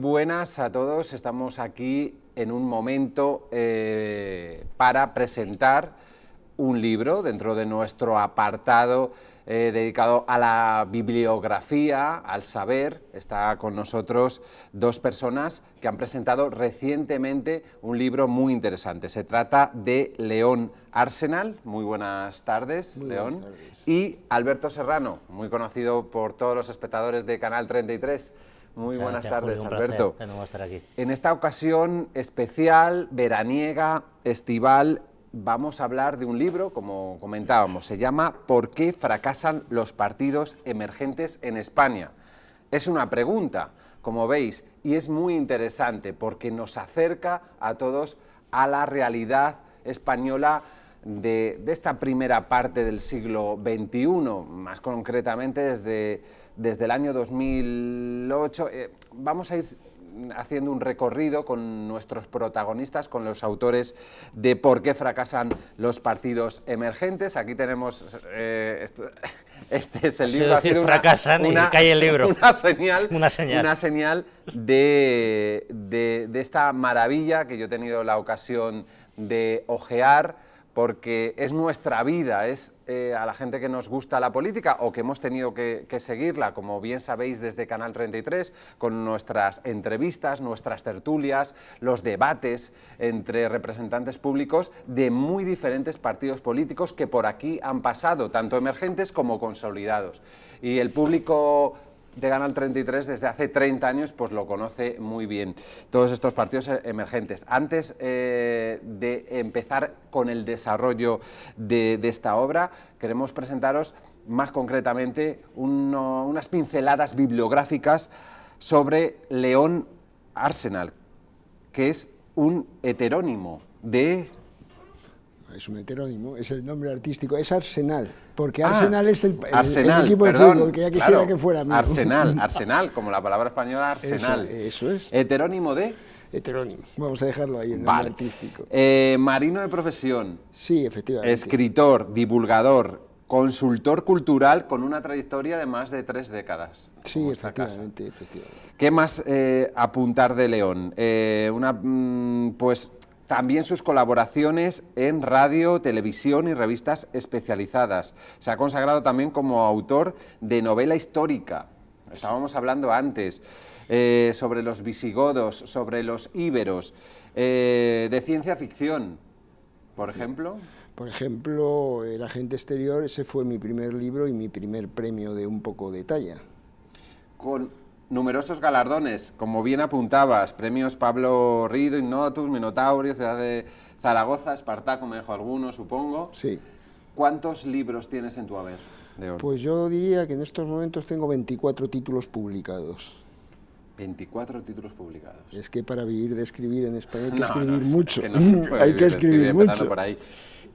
buenas a todos. Estamos aquí en un momento para presentar un libro dentro de nuestro apartado dedicado a la bibliografía, al saber. Está con nosotros dos personas que han presentado recientemente un libro muy interesante. Se trata de León Arsenal. Muy buenas tardes, muy León. Buenas tardes. Y Alberto Serrano, muy conocido por todos los espectadores de Canal 33. Muy buenas tardes, Julio, Alberto. Placer, estar aquí. En esta ocasión especial, veraniega, estival, vamos a hablar de un libro, como comentábamos, se llama ¿Por qué fracasan los partidos emergentes en España? Es una pregunta, como veis, y es muy interesante porque nos acerca a todos a la realidad española de esta primera parte del siglo XXI, más concretamente desde el año 2008. Vamos a ir haciendo un recorrido con nuestros protagonistas, con los autores de ¿Por qué fracasan los partidos emergentes? Aquí tenemos, este es el libro. Ha sido fracasan y cae el libro. Una señal de esta maravilla que yo he tenido la ocasión de hojear, porque es nuestra vida, es a la gente que nos gusta la política o que hemos tenido que seguirla, como bien sabéis, desde Canal 33, con nuestras entrevistas, nuestras tertulias, los debates entre representantes públicos de muy diferentes partidos políticos que por aquí han pasado, tanto emergentes como consolidados. Y el público de Canal 33 desde hace 30 años pues lo conoce muy bien, todos estos partidos emergentes. Antes de empezar con el desarrollo de esta obra, queremos presentaros más concretamente unas pinceladas bibliográficas sobre León Arsenal, que es un heterónimo de... Es un heterónimo, es el nombre artístico, es Arsenal, porque Arsenal es el equipo de fútbol, que ya quisiera claro, que fuera mío. Arsenal, como la palabra española Arsenal. Eso es. ¿Heterónimo de? Heterónimo, vamos a dejarlo ahí, el nombre artístico. Marino de profesión. Sí, efectivamente. Escritor, divulgador, consultor cultural con una trayectoria de más de 3 décadas. Sí, efectivamente. ¿Qué más apuntar de León? Pues... También sus colaboraciones en radio, televisión y revistas especializadas. Se ha consagrado también como autor de novela histórica. Estábamos hablando antes sobre los visigodos, sobre los íberos, de ciencia ficción, por ejemplo. Por ejemplo, El agente exterior, ese fue mi primer libro y mi primer premio de un poco de talla. Con numerosos galardones, como bien apuntabas, premios Pablo Rido, Ignotus, Minotaurio, Ciudad de Zaragoza, Espartaco, me dejo algunos, supongo. Sí. ¿Cuántos libros tienes en tu haber, León? Pues yo diría que en estos momentos tengo 24 títulos publicados. 24 títulos publicados. Es que para vivir de escribir en España hay que escribir mucho. Es que no se puede hay que escribir mucho. Por ahí.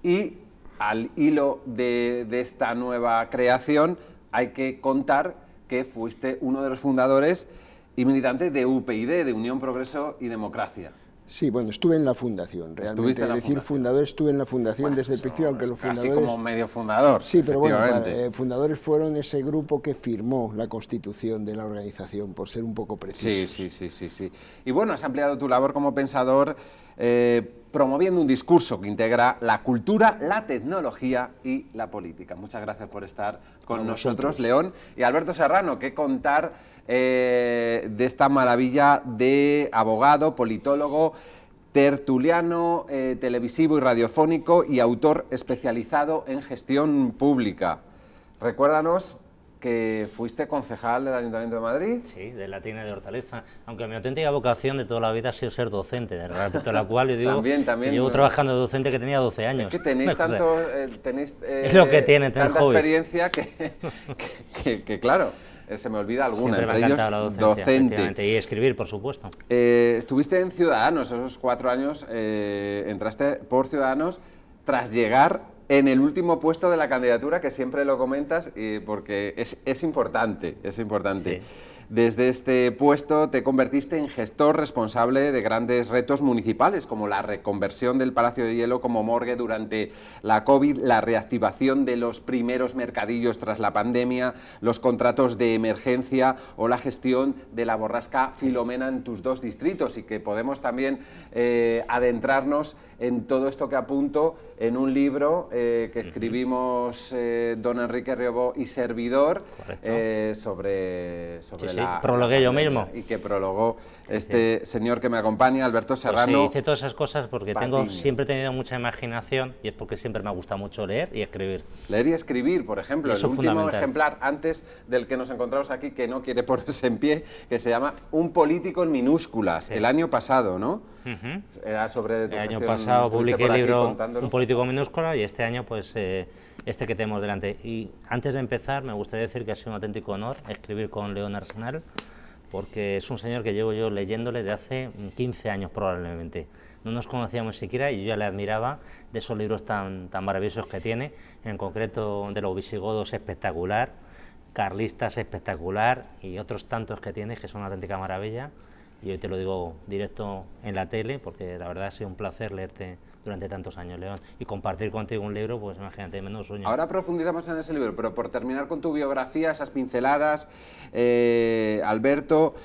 Y al hilo de esta nueva creación hay que contar que fuiste uno de los fundadores y militante de UPyD, de Unión, Progreso y Democracia. Sí, bueno, estuve en la fundación, realmente. Es decir, fundador, estuve en la fundación desde el principio, aunque los fundadores... Casi como medio fundador, sí, pero bueno, fundadores fueron ese grupo que firmó la constitución de la organización, por ser un poco precisos. Sí. Y bueno, has ampliado tu labor como pensador, promoviendo un discurso que integra la cultura, la tecnología y la política. Muchas gracias por estar con nosotros, León. Y Alberto Serrano, ¿qué contar de esta maravilla de abogado, politólogo, tertuliano, televisivo y radiofónico y autor especializado en gestión pública? Recuérdanos que fuiste concejal del Ayuntamiento de Madrid. Sí, de Latina y de Hortaleza, aunque mi auténtica vocación de toda la vida ha sido ser docente, respecto a la cual yo digo también, que llevo trabajando de docente que tenía 12 años. Es que tenéis tanto, es lo que tiene, tanta experiencia que claro, se me olvida alguna, entre ellos docente. Y escribir, por supuesto. Estuviste en Ciudadanos, esos 4 años, entraste por Ciudadanos tras llegar en el último puesto de la candidatura, que siempre lo comentas, porque es importante, es importante. Desde este puesto te convertiste en gestor responsable de grandes retos municipales, como la reconversión del Palacio de Hielo como morgue durante la COVID, la reactivación de los primeros mercadillos tras la pandemia, los contratos de emergencia o la gestión de la borrasca Filomena en tus 2 distritos, y que podemos también adentrarnos en todo esto que apunto en un libro que escribimos don Enrique Riobó y servidor sobre la... prologué yo mismo. Y que prologó señor que me acompaña, Alberto Serrano. Pues hice todas esas cosas porque siempre he tenido mucha imaginación, y es porque siempre me ha gustado mucho leer y escribir. Leer y escribir, por ejemplo, el último ejemplar antes del que nos encontramos aquí, que no quiere ponerse en pie, que se llama Un político en minúsculas, el año pasado, ¿no? Era sobre tu el año gestión, pasado publiqué el libro Un político en minúscula, y este año pues este que tenemos delante. Y antes de empezar me gustaría decir que ha sido un auténtico honor escribir con León Arsenal, porque es un señor que llevo yo leyéndole de hace 15 años probablemente. No nos conocíamos siquiera y yo ya le admiraba de esos libros tan maravillosos que tiene, en concreto de los visigodos espectacular, carlistas espectacular y otros tantos que tiene que son una auténtica maravilla. Y hoy te lo digo directo en la tele, porque la verdad ha sido un placer leerte durante tantos años, León, y compartir contigo un libro, pues imagínate, menos sueño. Ahora profundizamos en ese libro, pero por terminar con tu biografía, esas pinceladas, Alberto,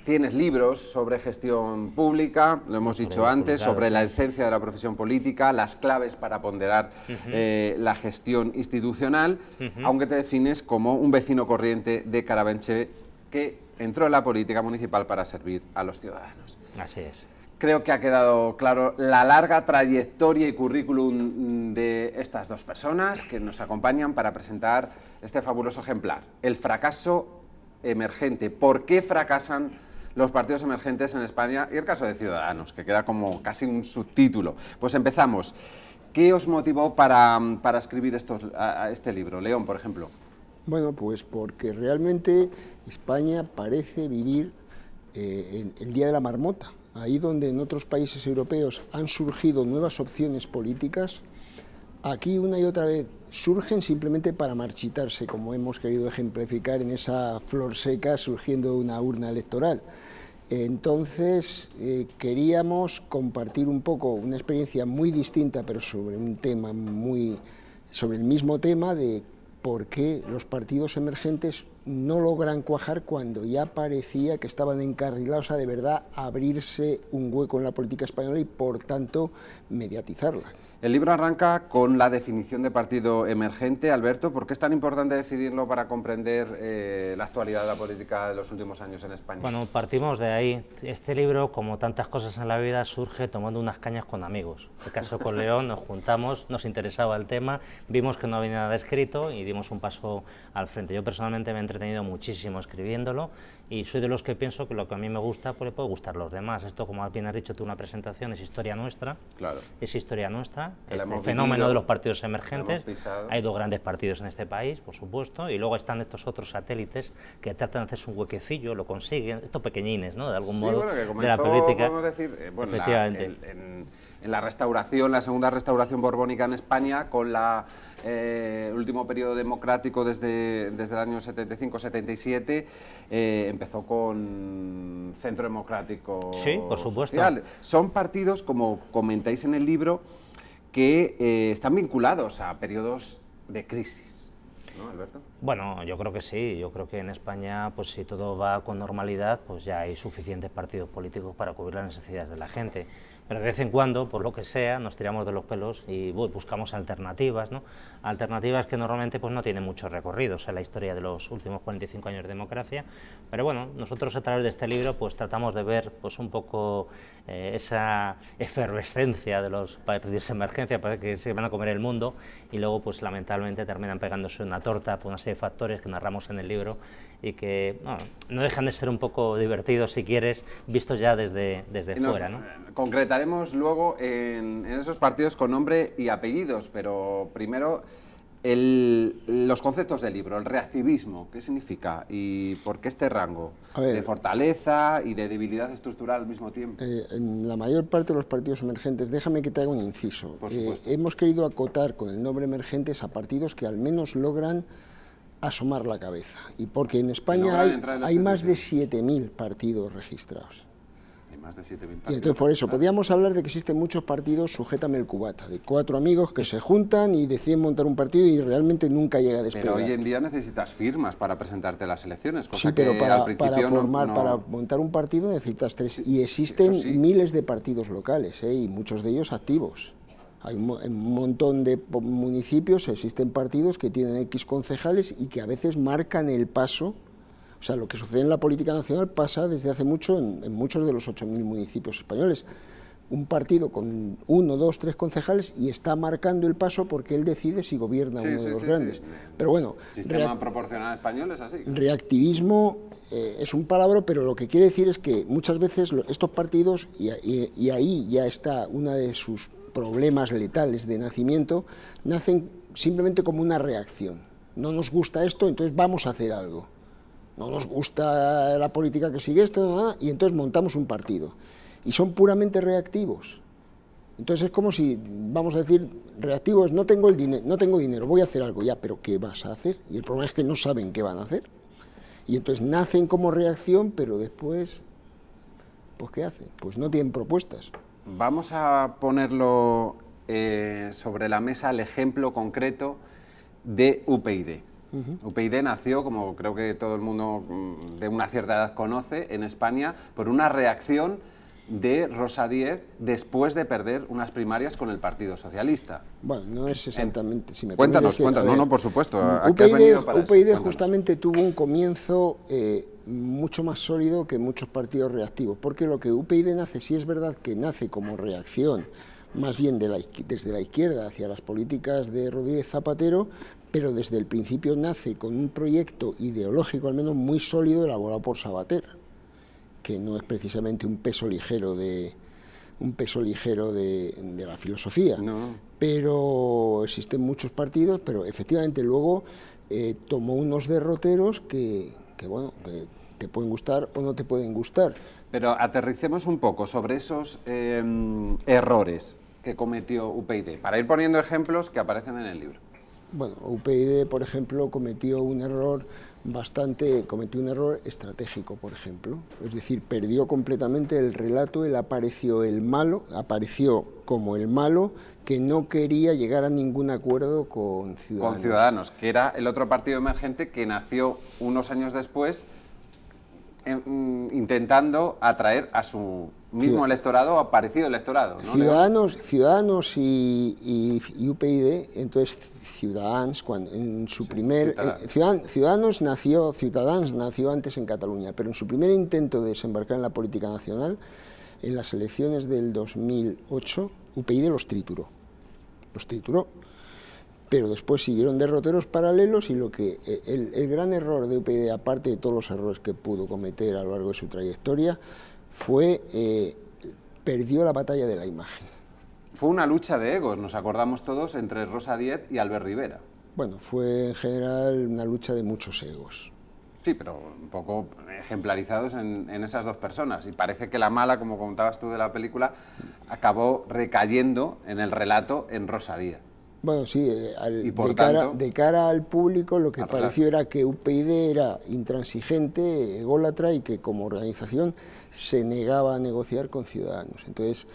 tienes libros sobre gestión pública, lo hemos dicho antes, sobre la esencia de la profesión política, las claves para ponderar la gestión institucional, aunque te defines como un vecino corriente de Carabanchel que entró en la política municipal para servir a los ciudadanos. Así es. Creo que ha quedado claro la larga trayectoria y currículum de estas 2 personas que nos acompañan para presentar este fabuloso ejemplar, El fracaso emergente. ¿Por qué fracasan los partidos emergentes en España? Y el caso de Ciudadanos, que queda como casi un subtítulo. Pues empezamos. ¿Qué os motivó para escribir este libro? León, por ejemplo. Bueno, pues porque realmente España parece vivir en el día de la marmota. Ahí donde en otros países europeos han surgido nuevas opciones políticas, aquí una y otra vez surgen simplemente para marchitarse, como hemos querido ejemplificar en esa flor seca surgiendo una urna electoral. Entonces queríamos compartir un poco una experiencia muy distinta, pero sobre un tema sobre el mismo tema de por qué los partidos emergentes no logran cuajar cuando ya parecía que estaban encarrilados a de verdad abrirse un hueco en la política española y por tanto mediatizarla. El libro arranca con la definición de partido emergente. Alberto, ¿por qué es tan importante definirlo para comprender la actualidad de la política de los últimos años en España? Bueno, partimos de ahí. Este libro, como tantas cosas en la vida, surge tomando unas cañas con amigos. En el caso con León, nos juntamos, nos interesaba el tema, vimos que no había nada escrito y dimos un paso al frente. Yo personalmente me he entretenido muchísimo escribiéndolo y soy de los que pienso que lo que a mí me gusta, pues le puede gustar a los demás. Esto, como bien has dicho tú, una presentación, es historia nuestra. Claro. Es historia nuestra. Este fenómeno de los partidos emergentes. Hay 2 grandes partidos en este país, por supuesto, y luego están estos otros satélites que tratan de hacerse un huequecillo, lo consiguen, estos pequeñiñines, ¿no? De algún modo, bueno, que comenzó, de la política. Podemos decir, efectivamente. En la restauración, la segunda restauración borbónica en España, con el último periodo democrático desde el año 75-77, empezó con Centro Democrático. Sí, por supuesto. Social. Son partidos, como comentáis en el libro, que están vinculados a periodos de crisis, ¿no, Alberto? Bueno, yo creo que sí. Yo creo que en España, pues si todo va con normalidad, pues ya hay suficientes partidos políticos para cubrir las necesidades de la gente. Pero de vez en cuando, por lo que sea, nos tiramos de los pelos y buscamos alternativas, ¿no? Alternativas que normalmente pues, no tienen mucho recorrido en la historia de los últimos 45 años de democracia. Pero bueno, nosotros a través de este libro pues, tratamos de ver pues, un poco esa efervescencia de los partidos de emergencia, para que se van a comer el mundo, y luego pues lamentablemente terminan pegándose una torta por una serie de factores que narramos en el libro y que no dejan de ser un poco divertidos, si quieres, vistos ya desde fuera, ¿no? Concretaremos luego en esos partidos con nombre y apellidos, pero primero los conceptos del libro, el reactivismo, ¿qué significa y por qué este rango de fortaleza y de debilidad estructural al mismo tiempo? En la mayor parte de los partidos emergentes, déjame que te haga un inciso, hemos querido acotar con el nombre emergentes a partidos que al menos logran asomar la cabeza. Y porque en España hay más de 7.000 partidos registrados. Más de 7.000 partidos. Y entonces por eso, podríamos hablar de que existen muchos partidos, sujétame el cubata, de 4 amigos que se juntan y deciden montar un partido y realmente nunca llega a despegar. Pero hoy en día necesitas firmas para presentarte a las elecciones, cosa sí, pero que para, al principio para montar un partido necesitas 3, y existen miles de partidos locales, y muchos de ellos activos. Hay un montón de municipios, existen partidos que tienen X concejales y que a veces marcan el paso. O sea, lo que sucede en la política nacional pasa desde hace mucho en muchos de los 8.000 municipios españoles. Un partido con 1, 2, 3 concejales y está marcando el paso porque él decide si gobierna uno de los grandes. Pero bueno, sistema proporcional español es así. Reactivismo es un palabra, pero lo que quiere decir es que muchas veces estos partidos, y ahí ya está una de sus problemas letales de nacimiento, nacen simplemente como una reacción. No nos gusta esto, entonces vamos a hacer algo. No nos gusta la política que sigue esto, y entonces montamos un partido. Y son puramente reactivos. Entonces es como si, vamos a decir, reactivos, no tengo dinero, voy a hacer algo ya, pero ¿qué vas a hacer? Y el problema es que no saben qué van a hacer. Y entonces nacen como reacción, pero después, pues ¿qué hacen? Pues no tienen propuestas. Vamos a ponerlo sobre la mesa el ejemplo concreto de UPyD. UPyD nació, como creo que todo el mundo de una cierta edad conoce, en España, por una reacción de Rosa Díez después de perder unas primarias con el Partido Socialista. Bueno, no es exactamente... Si me cuéntanos, no, por supuesto. UPyD justamente tuvo un comienzo mucho más sólido que muchos partidos reactivos, porque lo que UPyD nace, sí es verdad que nace como reacción, más bien desde la izquierda hacia las políticas de Rodríguez Zapatero, pero desde el principio nace con un proyecto ideológico, al menos muy sólido, elaborado por Sabater, que no es precisamente un peso ligero de la filosofía. No. Pero existen muchos partidos, pero efectivamente luego tomó unos derroteros que te pueden gustar o no te pueden gustar. Pero aterricemos un poco sobre esos errores que cometió UPyD, para ir poniendo ejemplos que aparecen en el libro. Bueno, UPyD, por ejemplo, cometió un error estratégico, por ejemplo. Es decir, perdió completamente el relato, apareció como el malo que no quería llegar a ningún acuerdo con Ciudadanos. Con Ciudadanos, que era el otro partido emergente que nació unos años después intentando atraer a su mismo electorado o parecido electorado, ¿no? Ciudadanos y UPyD, entonces Ciudadanos, en su primer... Ciudadanos nació antes en Cataluña, pero en su primer intento de desembarcar en la política nacional, en las elecciones del 2008, UPyD los trituró. Pero después siguieron derroteros paralelos y el gran error de UPyD, aparte de todos los errores que pudo cometer a lo largo de su trayectoria, perdió la batalla de la imagen. Fue una lucha de egos, nos acordamos todos, entre Rosa Díez y Albert Rivera. Bueno, fue en general una lucha de muchos egos. Sí, pero un poco ejemplarizados en esas dos personas. Y parece que la mala, como contabas tú de la película, acabó recayendo en el relato en Rosa Díez. Bueno, sí, de cara al público lo que pareció era que UPyD era intransigente, ególatra, y que como organización se negaba a negociar con Ciudadanos. Entonces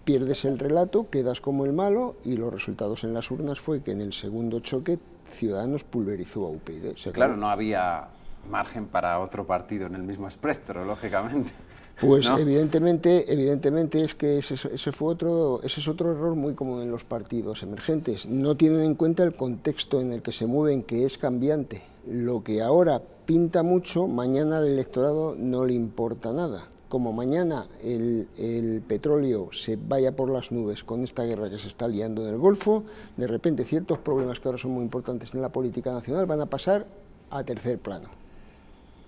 pierdes el relato, quedas como el malo, y los resultados en las urnas fue que en el segundo choque Ciudadanos pulverizó a UPyD. Claro, no había margen para otro partido en el mismo espectro, lógicamente. Pues ¿no? evidentemente es que ese es otro error muy común en los partidos emergentes. No tienen en cuenta el contexto en el que se mueven, que es cambiante. Lo que ahora pinta mucho, mañana al electorado no le importa nada. Como mañana el petróleo se vaya por las nubes con esta guerra que se está liando en el Golfo, de repente ciertos problemas que ahora son muy importantes en la política nacional van a pasar a tercer plano.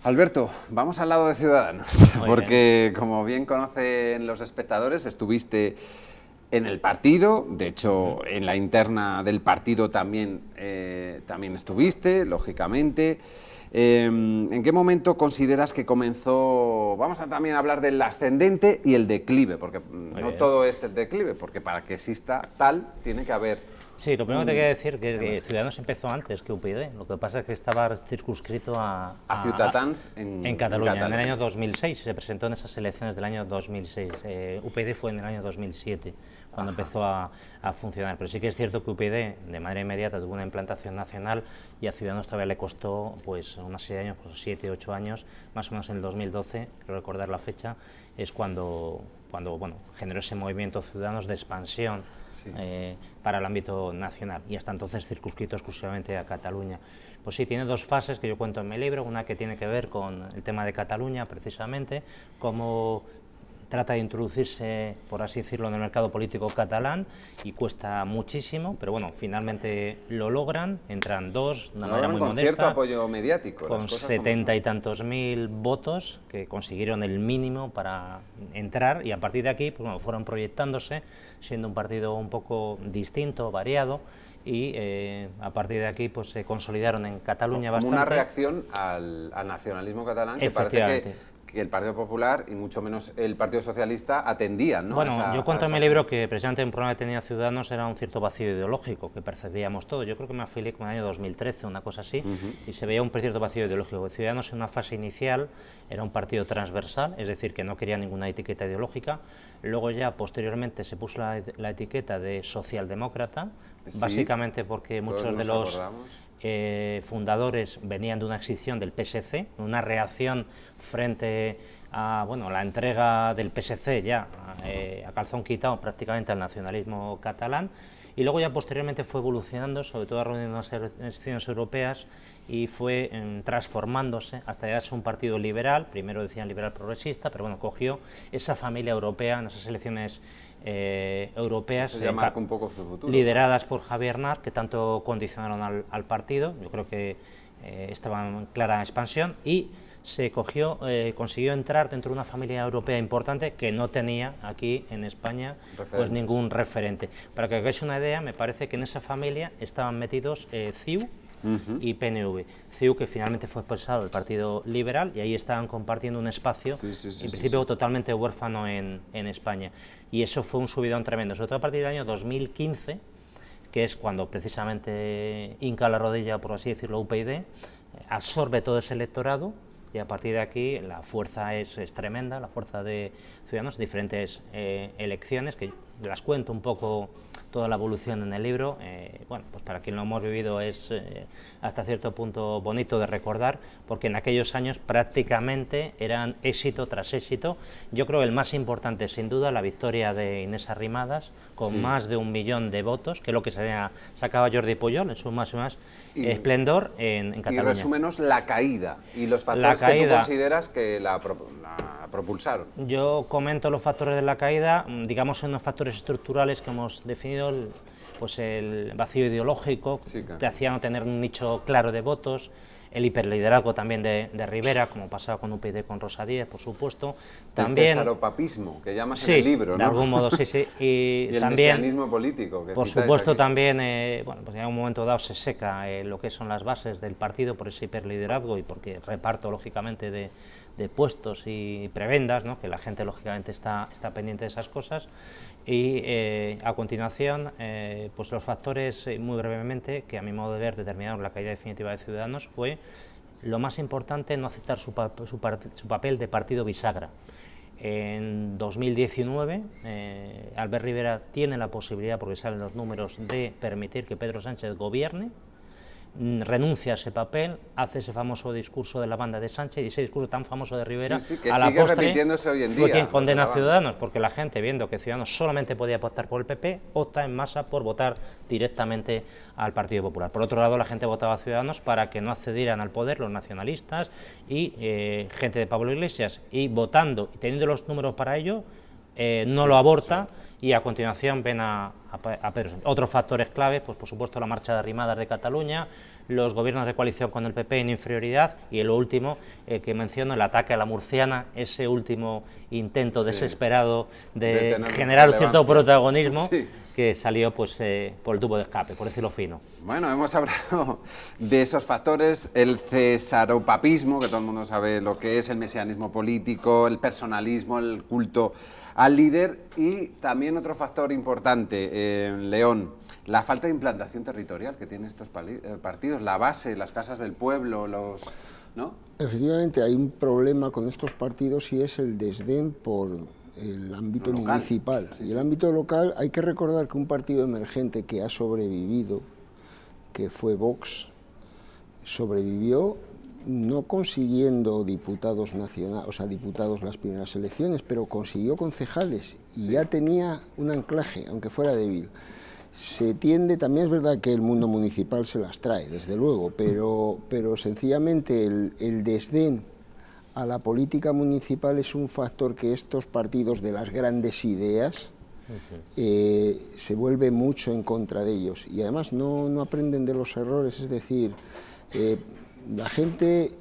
Alberto, vamos al lado de Ciudadanos, porque como bien conocen los espectadores, estuviste en el partido, de hecho en la interna del partido también estuviste, lógicamente. ¿En qué momento consideras que comenzó, vamos a también hablar del ascendente y el declive, porque no todo es el declive, porque para que exista tal, tiene que haber... Sí, lo primero que te quiero decir que Ciudadanos empezó antes que UPyD. Lo que pasa es que estaba circunscrito a Ciutadans en Cataluña. En el año 2006, se presentó en esas elecciones del año 2006. UPyD fue en el año 2007, cuando empezó a funcionar. Pero sí que es cierto que UPyD, de manera inmediata, tuvo una implantación nacional y a Ciudadanos todavía le costó pues, una serie de años, pues, 7, 8 años, más o menos en el 2012, quiero recordar la fecha, es cuando bueno, generó ese movimiento Ciudadanos de expansión para el ámbito nacional, y hasta entonces circunscrito exclusivamente a Cataluña. Pues sí, tiene dos fases que yo cuento en mi libro, una que tiene que ver con el tema de Cataluña, precisamente, cómo trata de introducirse, por así decirlo, en el mercado político catalán, y cuesta muchísimo, pero bueno, finalmente lo logran, entran dos, de una manera muy modesta, con cierto apoyo mediático, con 70 y tantos mil votos, que consiguieron el mínimo para entrar, y a partir de aquí pues, bueno, fueron proyectándose, siendo un partido un poco distinto, variado, y a partir de aquí pues se consolidaron en Cataluña bastante. Como una reacción al nacionalismo catalán, que parece que el Partido Popular y mucho menos el Partido Socialista atendían, ¿no? Bueno, yo cuento en mi libro que precisamente un problema que tenía Ciudadanos era un cierto vacío ideológico, que percibíamos todos. Yo creo que me afilié con el año 2013, una cosa así, y se veía un cierto vacío ideológico. Ciudadanos en una fase inicial era un partido transversal, es decir, que no quería ninguna etiqueta ideológica. Luego ya posteriormente se puso la etiqueta de socialdemócrata, básicamente porque muchos de los fundadores venían de una escisión del PSC, una reacción frente a bueno, la entrega del PSC ya a calzón quitado prácticamente al nacionalismo catalán, y luego ya posteriormente fue evolucionando, sobre todo reuniendo las elecciones europeas, y fue transformándose hasta llegar a ser un partido liberal, primero decían liberal progresista, pero bueno, cogió esa familia europea en esas elecciones europeas un poco su futuro, lideradas por Javier Nart, que tanto condicionaron al partido. Yo creo que estaba en clara expansión, y se consiguió entrar dentro de una familia europea importante que no tenía aquí en España pues ningún referente. Para que os hagáis una idea, me parece que en esa familia estaban metidos CiU y PNV. CiU, que finalmente fue expulsado del Partido Liberal, y ahí estaban compartiendo un espacio, en principio totalmente huérfano en España. Y eso fue un subidón tremendo, sobre todo a partir del año 2015, que es cuando precisamente hinca la rodilla, por así decirlo, UPyD, absorbe todo ese electorado, y a partir de aquí la fuerza es tremenda, la fuerza de Ciudadanos, diferentes elecciones, que las cuento un poco toda la evolución en el libro. Bueno, pues para quien lo hemos vivido es hasta cierto punto bonito de recordar, porque en aquellos años prácticamente eran éxito tras éxito. Yo creo el más importante, sin duda, la victoria de Inés Arrimadas, con más de 1 millón de votos, que es lo que sacaba Jordi Pujol en su más esplendor en Cataluña. Y resúmenos la caída y los factores que tú consideras que la propulsaron. Yo comento los factores de la caída, digamos, en los factores estructurales que hemos definido, pues el vacío ideológico, que hacía no tener un nicho claro de votos, el hiperliderazgo también de Rivera, como pasaba con UPyD con Rosa Díez, por supuesto. También, el cesaropapismo, que llamas en el libro, ¿no? De algún modo, sí. Y el mesianismo político. Que por supuesto, aquí también, bueno, pues en un momento dado se seca lo que son las bases del partido por ese hiperliderazgo, y porque reparto, lógicamente, de puestos y prebendas, ¿no? Que la gente, lógicamente, está pendiente de esas cosas. Y a continuación, pues los factores, muy brevemente, que a mi modo de ver determinaron la caída definitiva de Ciudadanos, fue lo más importante, no aceptar su papel de partido bisagra. En 2019, Albert Rivera tiene la posibilidad, porque salen los números, de permitir que Pedro Sánchez gobierne, renuncia a ese papel, hace ese famoso discurso de la banda de Sánchez, y ese discurso tan famoso de Rivera, que a la sigue postre repitiéndose hoy en fue día, quien condena a Ciudadanos, porque la gente, viendo que Ciudadanos solamente podía optar por el PP, opta en masa por votar directamente al Partido Popular. Por otro lado, la gente votaba a Ciudadanos para que no accedieran al poder los nacionalistas y gente de Pablo Iglesias, y votando y teniendo los números para ello, no lo aborta, y a continuación ven a Pedro Sánchez. Otros factores clave, pues por supuesto la marcha de Arrimadas de Cataluña, los gobiernos de coalición con el PP en inferioridad y lo último que menciono, el ataque a la murciana, ese último intento desesperado de generar cierto protagonismo que salió pues por el tubo de escape, por decirlo fino. Bueno, hemos hablado de esos factores, el cesaropapismo, que todo el mundo sabe lo que es, el mesianismo político, el personalismo, el culto al líder y también otro factor importante, León, la falta de implantación territorial que tienen estos partidos, la base, las casas del pueblo, ¿no? Efectivamente, hay un problema con estos partidos y es el desdén por el ámbito municipal. Y el ámbito local, hay que recordar que un partido emergente que ha sobrevivido, que fue Vox, sobrevivió no consiguiendo diputados nacionales, o sea, diputados las primeras elecciones, pero consiguió concejales y ya tenía un anclaje, aunque fuera débil. Se tiende, también es verdad que el mundo municipal se las trae, desde luego, pero sencillamente el desdén a la política municipal es un factor que estos partidos de las grandes ideas se vuelve mucho en contra de ellos y además no aprenden de los errores, es decir, la gente,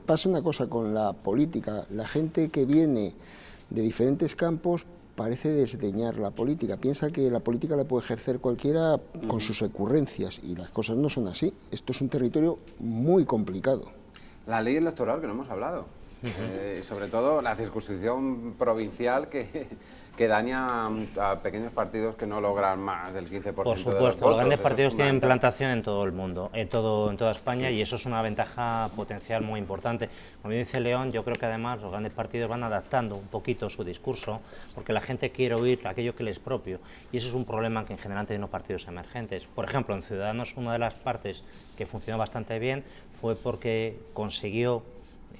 pasa una cosa con la política, la gente que viene de diferentes campos parece desdeñar la política, piensa que la política la puede ejercer cualquiera con sus ocurrencias y las cosas no son así, esto es un territorio muy complicado. La ley electoral, que no hemos hablado, y sobre todo la circunscripción provincial que daña a pequeños partidos que no logran más del 15% Por supuesto, de los votos. Los grandes partidos tienen implantación en todo el mundo, en toda España, y eso es una ventaja potencial muy importante. Como dice León, yo creo que además los grandes partidos van adaptando un poquito su discurso, porque la gente quiere oír aquello que les es propio, y eso es un problema que en general tienen los partidos emergentes. Por ejemplo, en Ciudadanos, una de las partes que funcionó bastante bien fue porque consiguió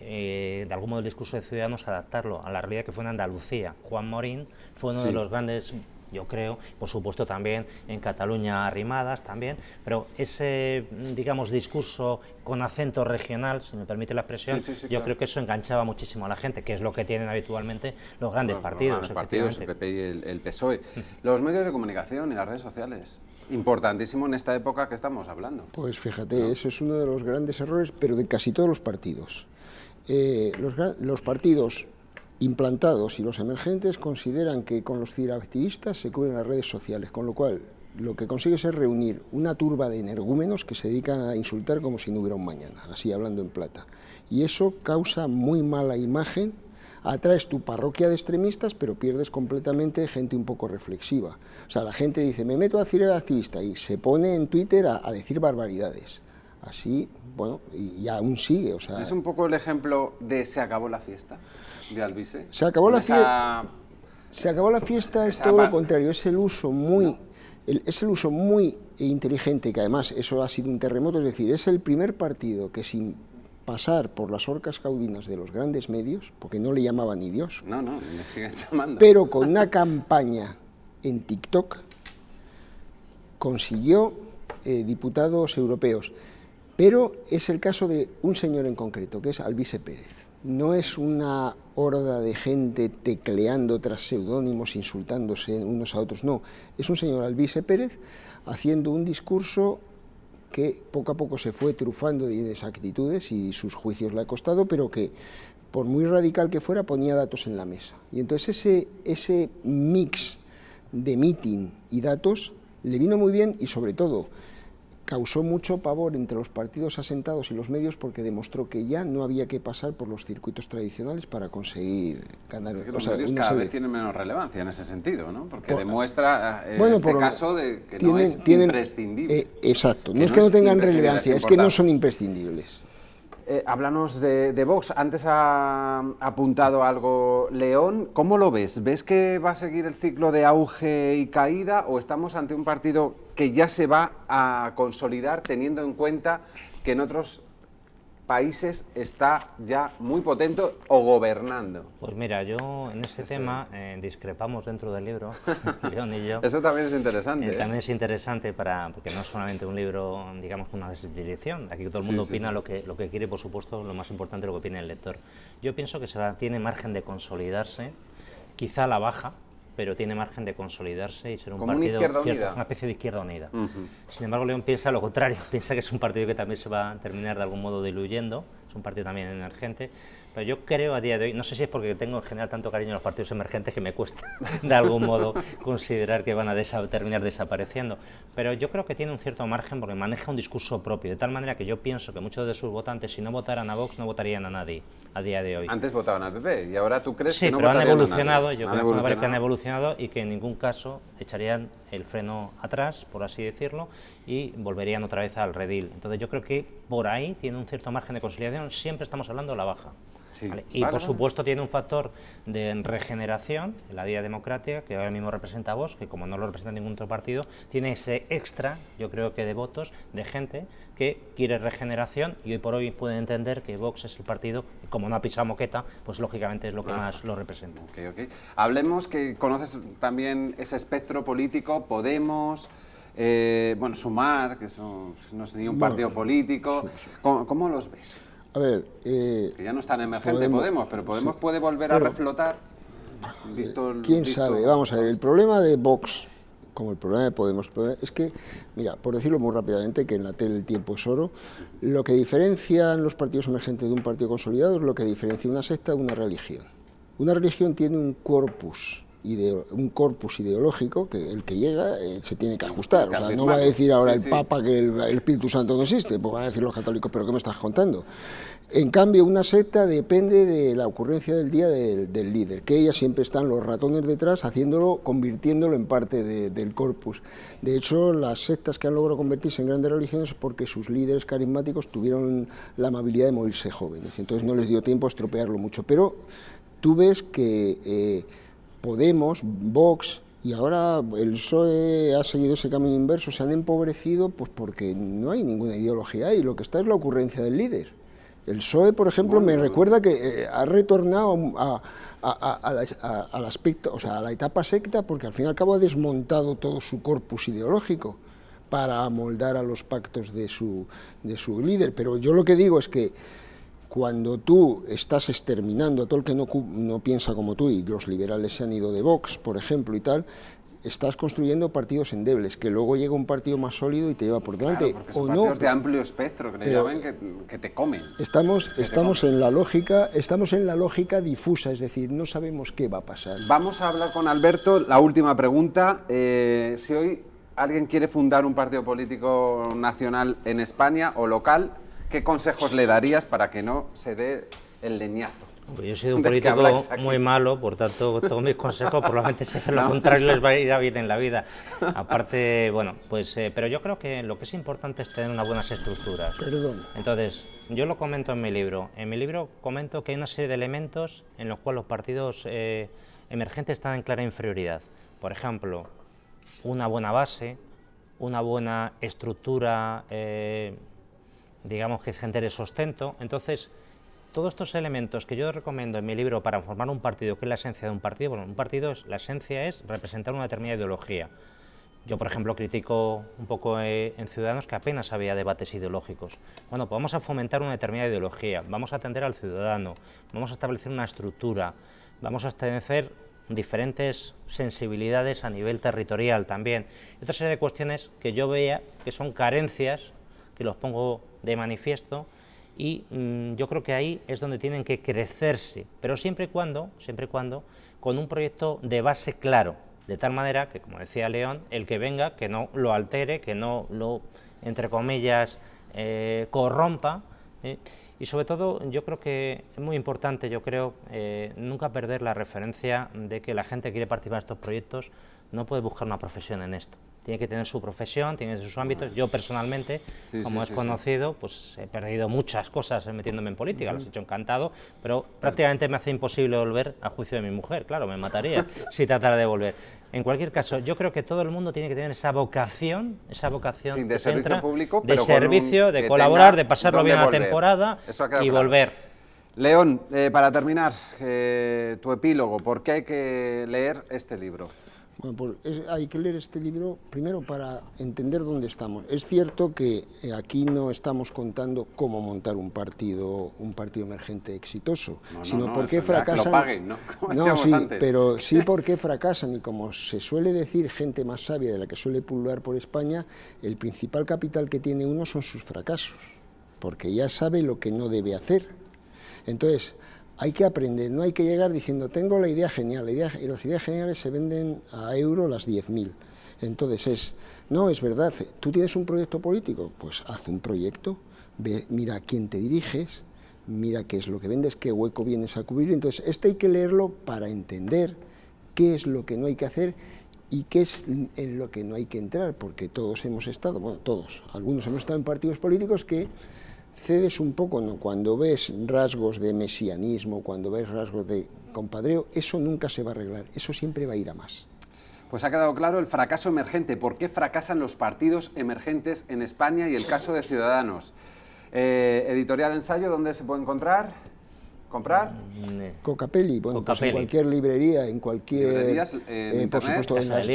de algún modo el discurso de Ciudadanos adaptarlo a la realidad que fue en Andalucía. Juan Morín fue uno de los grandes, yo creo, por supuesto también en Cataluña Arrimadas también, pero ese, digamos, discurso con acento regional, si me permite la expresión, yo creo que eso enganchaba muchísimo a la gente, que es lo que tienen habitualmente los grandes partidos. Los grandes partidos, el PP y el PSOE. Los medios de comunicación y las redes sociales, importantísimo en esta época que estamos hablando. Pues fíjate, eso es uno de los grandes errores, pero de casi todos los partidos. Los partidos implantados y los emergentes consideran que con los ciberactivistas se cubren las redes sociales, con lo cual lo que consigues es reunir una turba de energúmenos que se dedican a insultar como si no hubiera un mañana, así hablando en plata. Y eso causa muy mala imagen, atraes tu parroquia de extremistas, pero pierdes completamente gente un poco reflexiva. O sea, la gente dice, me meto a ciberactivista y se pone en Twitter a decir barbaridades. Así, bueno, y aún sigue, o sea... Es un poco el ejemplo de se acabó la fiesta de Alvise. Se acabó la fiesta... Se acabó la fiesta, es todo lo contrario, es el uso muy... Es el uso muy inteligente, que además eso ha sido un terremoto, es decir, es el primer partido que sin pasar por las orcas caudinas de los grandes medios, porque no le llamaban ni Dios... No, me siguen llamando. Pero con una campaña en TikTok consiguió diputados europeos. Pero es el caso de un señor en concreto, que es Alvise Pérez. No es una horda de gente tecleando tras seudónimos, insultándose unos a otros, no. Es un señor Alvise Pérez haciendo un discurso que poco a poco se fue trufando de inexactitudes y sus juicios le ha costado, pero que, por muy radical que fuera, ponía datos en la mesa. Y entonces ese mix de mitin y datos le vino muy bien y, sobre todo, causó mucho pavor entre los partidos asentados y los medios porque demostró que ya no había que pasar por los circuitos tradicionales para conseguir ganar. Es que los medios cada vez tienen menos relevancia en ese sentido, ¿no? Porque demuestra este caso de que no es imprescindible. Exacto, no es que no tengan relevancia, es que no son imprescindibles. Háblanos de Vox. Antes ha apuntado algo León. ¿Cómo lo ves? ¿Ves que va a seguir el ciclo de auge y caída o estamos ante un partido que ya se va a consolidar teniendo en cuenta que en otros países está ya muy potente o gobernando? Pues mira, yo en ese tema discrepamos dentro del libro, León y yo. Eso también es interesante. También es interesante porque no es solamente un libro, digamos, con una dirección. Aquí todo el mundo opina lo que quiere, por supuesto, lo más importante es lo que opina el lector. Yo pienso que tiene margen de consolidarse, quizá a la baja, pero tiene margen de consolidarse y ser un como partido, una especie de izquierda unida. Sin embargo, León piensa lo contrario, piensa que es un partido que también se va a terminar de algún modo diluyendo, es un partido también emergente, pero yo creo a día de hoy, no sé si es porque tengo en general tanto cariño a los partidos emergentes que me cuesta de algún modo considerar que van a terminar desapareciendo, pero yo creo que tiene un cierto margen porque maneja un discurso propio, de tal manera que yo pienso que muchos de sus votantes, si no votaran a Vox, no votarían a nadie a día de hoy. Antes votaban al PP y ahora tú crees sí, que no pero votarían han evolucionado, a nadie. yo creo que han evolucionado y que en ningún caso echarían el freno atrás, por así decirlo, y volverían otra vez al redil. Entonces yo creo que por ahí tiene un cierto margen de consolidación, siempre estamos hablando de la baja. Sí. ¿Vale? Y por supuesto tiene un factor de regeneración en la vía democrática que ahora mismo representa a Vox, que como no lo representa ningún otro partido, tiene ese extra, yo creo que de votos, de gente que quiere regeneración y hoy por hoy pueden entender que Vox es el partido, y como no ha pisado moqueta, pues lógicamente es lo que más lo representa. Okay. Hablemos, que conoces también ese espectro político, Podemos, bueno, Sumar, que no es ni un partido político. ¿Cómo los ves? A ver, que ya no es tan emergente Podemos, pero Podemos puede volver a reflotar. ¿Quién sabe? Vamos a ver, el problema de Vox, como el problema de Podemos, es que, mira, por decirlo muy rápidamente, que en la tele el tiempo es oro, lo que diferencian los partidos emergentes de un partido consolidado es lo que diferencia una secta de una religión. Una religión tiene un corpus ideológico que el que llega se tiene que ajustar. O sea, no va a decir ahora el Papa que el Espíritu Santo no existe, pues van a decir los católicos, pero ¿qué me estás contando? En cambio, una secta depende de la ocurrencia del día del líder, que ella siempre están los ratones detrás convirtiéndolo en parte del corpus. De hecho, las sectas que han logrado convertirse en grandes religiones es porque sus líderes carismáticos tuvieron la amabilidad de morirse jóvenes, entonces no les dio tiempo a estropearlo mucho. Pero tú ves que Podemos, Vox y ahora el PSOE ha seguido ese camino inverso, se han empobrecido pues porque no hay ninguna ideología ahí, lo que está es la ocurrencia del líder. El PSOE, por ejemplo, me recuerda que ha retornado al aspecto, o sea, a la etapa secta, porque al fin y al cabo ha desmontado todo su corpus ideológico para amoldar a los pactos de su líder. Pero yo lo que digo es que cuando tú estás exterminando a todo el que no piensa como tú, y los liberales se han ido de Vox, por ejemplo, y tal, estás construyendo partidos endebles, que luego llega un partido más sólido y te lleva por delante. Claro, porque son partidos de amplio espectro, que le llaman que te comen. Estamos en la lógica difusa, es decir, no sabemos qué va a pasar. Vamos a hablar con Alberto. La última pregunta. Si hoy alguien quiere fundar un partido político nacional en España o local, ¿qué consejos le darías para que no se dé el leñazo? Pues yo he sido un político muy malo, por tanto, todos mis consejos probablemente sean lo contrario, les va a ir a bien en la vida. Aparte, bueno, pues, pero yo creo que lo que es importante es tener unas buenas estructuras. Perdón. Entonces, yo lo comento en mi libro. En mi libro comento que hay una serie de elementos en los cuales los partidos emergentes están en clara inferioridad. Por ejemplo, una buena base, una buena estructura, digamos que genere sustento. Entonces, todos estos elementos que yo recomiendo en mi libro para formar un partido, que es la esencia de un partido, bueno, un partido, la esencia es representar una determinada ideología. Yo, por ejemplo, critico un poco en Ciudadanos que apenas había debates ideológicos. Bueno, pues vamos a fomentar una determinada ideología, vamos a atender al ciudadano, vamos a establecer una estructura, vamos a establecer diferentes sensibilidades a nivel territorial también. Y otra serie de cuestiones que yo vea que son carencias, que los pongo de manifiesto, y yo creo que ahí es donde tienen que crecerse, pero siempre y cuando con un proyecto de base claro, de tal manera que, como decía León, el que venga, que no lo altere, que no lo, entre comillas, corrompa, y sobre todo yo creo que es muy importante, nunca perder la referencia de que la gente que quiere participar en estos proyectos no puede buscar una profesión en esto. Tiene que tener su profesión, tiene sus ámbitos. Yo personalmente, como es conocido, pues he perdido muchas cosas metiéndome en política, las he hecho encantado, pero prácticamente me hace imposible volver a juicio de mi mujer, claro, me mataría si tratara de volver. En cualquier caso, yo creo que todo el mundo tiene que tener esa vocación de servicio público, de servicio, de colaborar, de pasarlo bien a la temporada y volver. León, para terminar, tu epílogo, ¿por qué hay que leer este libro? Bueno, pues hay que leer este libro primero para entender dónde estamos. Es cierto que aquí no estamos contando cómo montar un partido emergente exitoso, sino por qué fracasan. Que lo paguen, ¿no? No, sí, antes. Pero sí por qué fracasan, y como se suele decir, gente más sabia de la que suele pulular por España, el principal capital que tiene uno son sus fracasos, porque ya sabe lo que no debe hacer. Entonces, hay que aprender, no hay que llegar diciendo, tengo la idea genial, y las ideas geniales se venden a euro las 10.000. Entonces no, es verdad, tú tienes un proyecto político, pues haz un proyecto, mira a quién te diriges, mira qué es lo que vendes, qué hueco vienes a cubrir. Entonces, hay que leerlo para entender qué es lo que no hay que hacer y qué es en lo que no hay que entrar, porque todos hemos estado, bueno, todos, algunos hemos estado en partidos políticos que cedes un poco, ¿no? Cuando ves rasgos de mesianismo, cuando ves rasgos de compadreo, eso nunca se va a arreglar, eso siempre va a ir a más. Pues ha quedado claro el fracaso emergente, por qué fracasan los partidos emergentes en España y el caso de Ciudadanos. Editorial Ensayo, ¿dónde se puede encontrar? ¿Comprar? Cocapelli, bueno, pues en cualquier librería, en cualquier... ¿Librerías en por supuesto, en las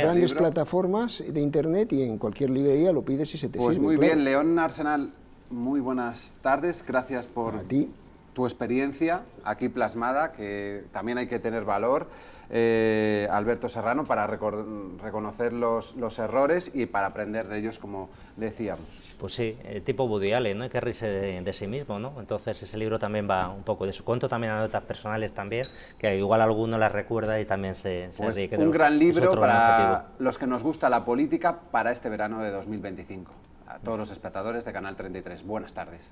grandes plataformas de internet, y en cualquier librería lo pides y se te sirve. Pues muy claro. bien, León Arsenal, muy buenas tardes, gracias por tu experiencia aquí plasmada, que también hay que tener valor, Alberto Serrano, para reconocer los errores y para aprender de ellos, como decíamos. Pues sí, tipo Woody Allen, ¿no? Hay que reírse de sí mismo, ¿no? Entonces ese libro también va un poco de eso. Cuento también anécdotas personales también, que igual alguno las recuerda y también se pues ríe. Un gran libro para los que nos gusta la política para este verano de 2025. A todos los espectadores de Canal 33, buenas tardes.